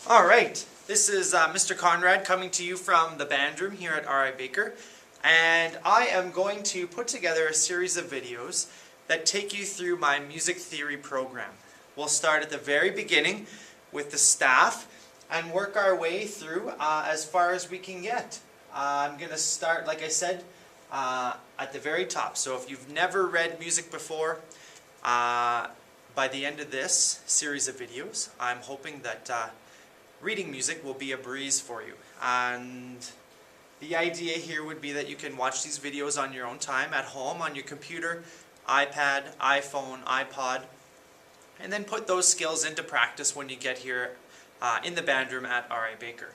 All right, this is Mr. Conrad coming to you from the band room here at R.I. Baker, and I am going to put together a series of videos that take you through my music theory program. We'll start at the very beginning with the staff and work our way through as far as we can get. I'm going to start, like I said, at the very top. So if you've never read music before, by the end of this series of videos, I'm hoping that reading music will be a breeze for you. And the idea here would be that you can watch these videos on your own time, at home, on your computer, iPad, iPhone, iPod, and then put those skills into practice when you get here in the band room at R.I. Baker.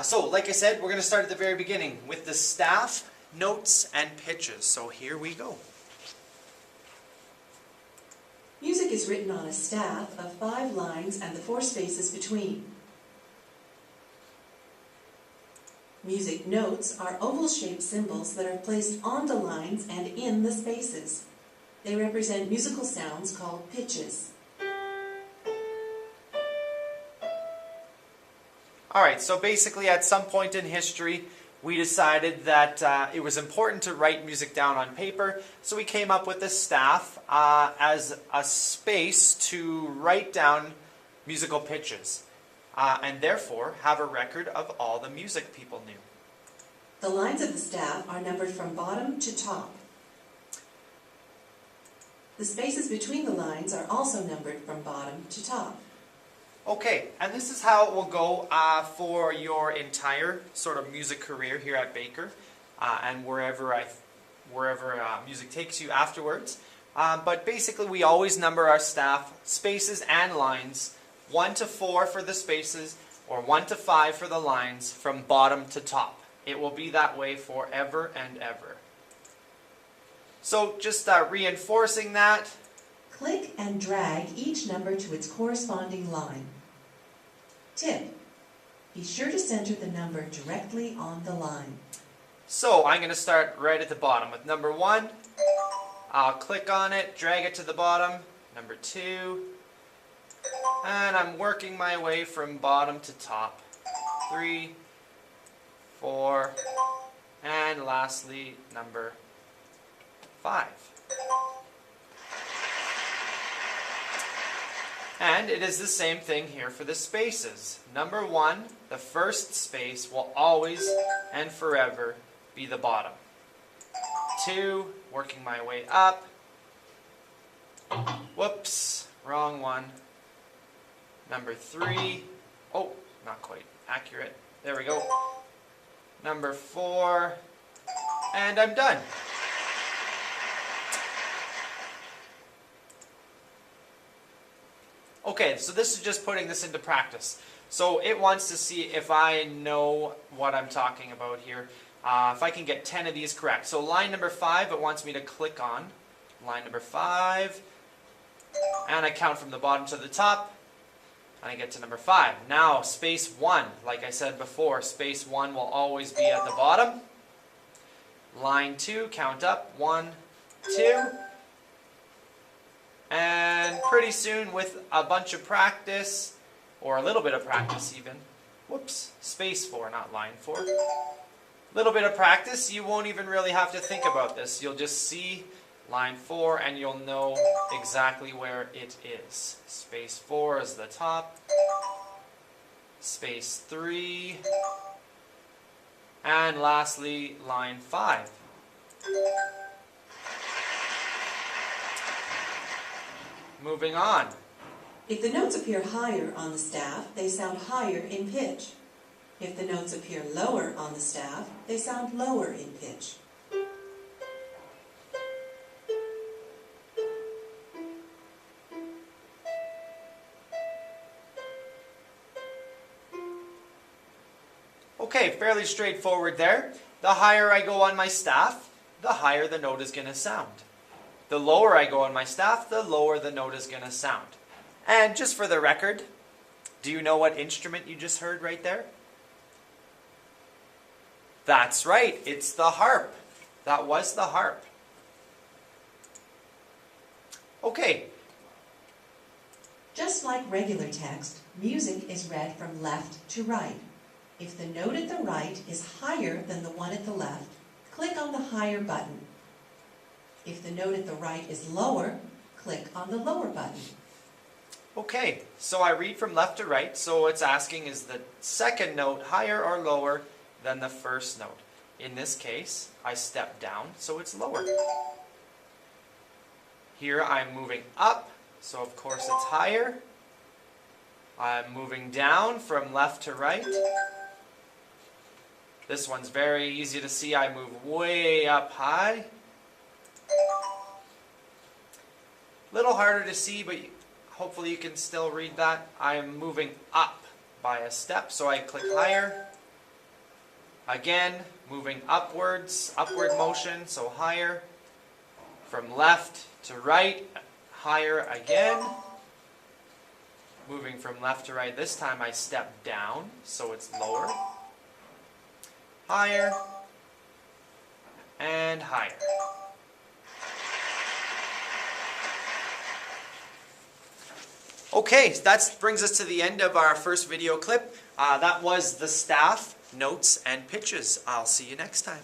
So, like I said, we're going to start at the very beginning with the staff, notes, and pitches. So here we go. Music is written on a staff of 5 lines and the 4 spaces between. Music notes are oval-shaped symbols that are placed on the lines and in the spaces. They represent musical sounds called pitches. Alright, so basically at some point in history, we decided that it was important to write music down on paper, so we came up with the staff as a space to write down musical pitches, and therefore have a record of all the music people knew. The lines of the staff are numbered from bottom to top. The spaces between the lines are also numbered from bottom to top. Okay, and this is how it will go for your entire sort of music career here at Baker, and wherever music takes you afterwards. But basically we always number our staff, spaces and lines, 1 to 4 for the spaces, or 1 to 5 for the lines, from bottom to top. It will be that way forever and ever. So just reinforcing that. Click and drag each number to its corresponding line. Tip: be sure to center the number directly on the line. So I'm going to start right at the bottom with number 1. I'll click on it, drag it to the bottom. Number 2. And I'm working my way from bottom to top. 3, 4, and lastly number 5. And it is the same thing here for the spaces. Number 1, the first space will always and forever be the bottom. 2, working my way up. Whoops, wrong one. Number 3, oh, not quite accurate. There we go. Number 4, and I'm done. Okay, so this is just putting this into practice. So it wants to see if I know what I'm talking about here. If I can get 10 of these correct. So line number 5, it wants me to click on line number 5. And I count from the bottom to the top. And I get to number 5. Now space 1, like I said before, space 1 will always be at the bottom. Line 2, count up, 1, 2. And pretty soon, with a bunch of practice, or a little bit of practice even, whoops, space 4, not line 4. Little bit of practice, you won't even really have to think about this. You'll just see line 4 and you'll know exactly where it is. Space 4 is the top. Space 3. And lastly, line 5. Moving on. If the notes appear higher on the staff, they sound higher in pitch. If the notes appear lower on the staff, they sound lower in pitch. Okay, fairly straightforward there. The higher I go on my staff, the higher the note is going to sound. The lower I go on my staff, the lower the note is going to sound. And just for the record, do you know what instrument you just heard right there? That's right, it's the harp. That was the harp. Okay, Just like regular text, music is read from left to right. If the note at the right is higher than the one at the left, click on the higher button. If the note at the right is lower, click on the lower button. Okay, so I read from left to right, so it's asking is the second note higher or lower than the first note. In this case, I step down, so it's lower. Here I'm moving up, so of course it's higher. I'm moving down from left to right. This one's very easy to see. I move way up high. Little harder to see, but hopefully you can still read that. I am moving up by a step, so I click higher. Again, moving upwards, upward motion, so higher. From left to right, higher again. Moving from left to right, this time I step down, so it's lower. Higher, and higher. Okay, that brings us to the end of our first video clip. That was the staff, notes, and pitches. I'll see you next time.